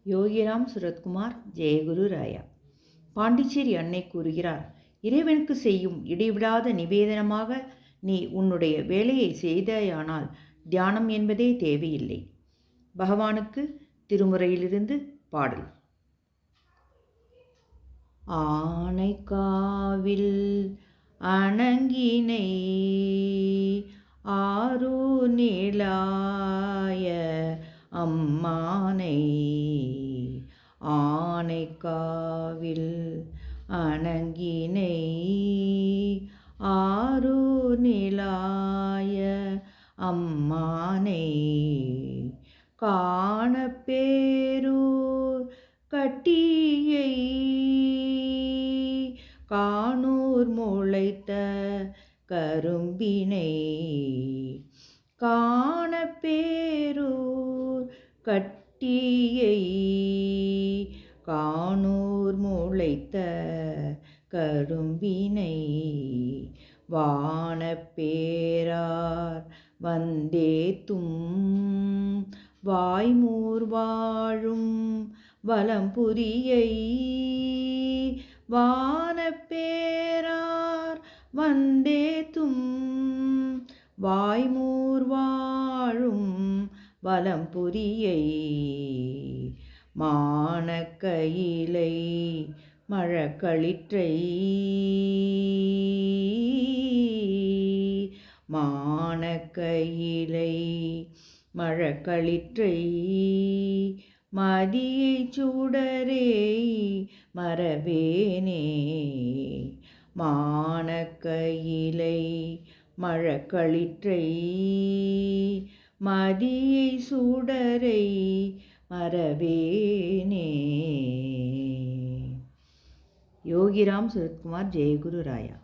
யோகிராம் சுரத்குமார் ஜெயகுரு ராயா. பாண்டிச்சேரி அன்னை கூறுகிறார், இறைவனுக்கு செய்யும் இடைவிடாத நிவேதனமாக நீ உன்னுடைய வேலையை செய்தாயானால் தியானம் என்பதே தேவையில்லை. பகவானுக்கு திருமுறையிலிருந்து பாடல். ஆனைக்காவில் அணங்கினை ஆரூ நீளாய அம்மானை, ஆனைக்காவில் அணங்கினை ஆரூ நீளாய அம்மானை, காணப்பேரூர் கட்டியை காணூர் முளைத்த கரும்பினை, காணப்பேரூர் கட்டியை காணூர் முளைத்த கரும்பினை, வானப்பேரார் வந்தேத்தும் வாய்மூர் வாழும் வலம்புரியை, வானப்பேரார் வந்தேத்தும் வாய்மூர் வாழும் வலம்புரியை, மானக்கயிலை மழக்களிற்றை, மானக்கயிலை மழக்களிற்றை மதியை சுடரே மறவேனே, மானக்கயிலை மழக்களிற்றை மதியை சுடரை மறவேனே. யோகிராம் சுரத்குமார் ஜெயகுரு ராயா.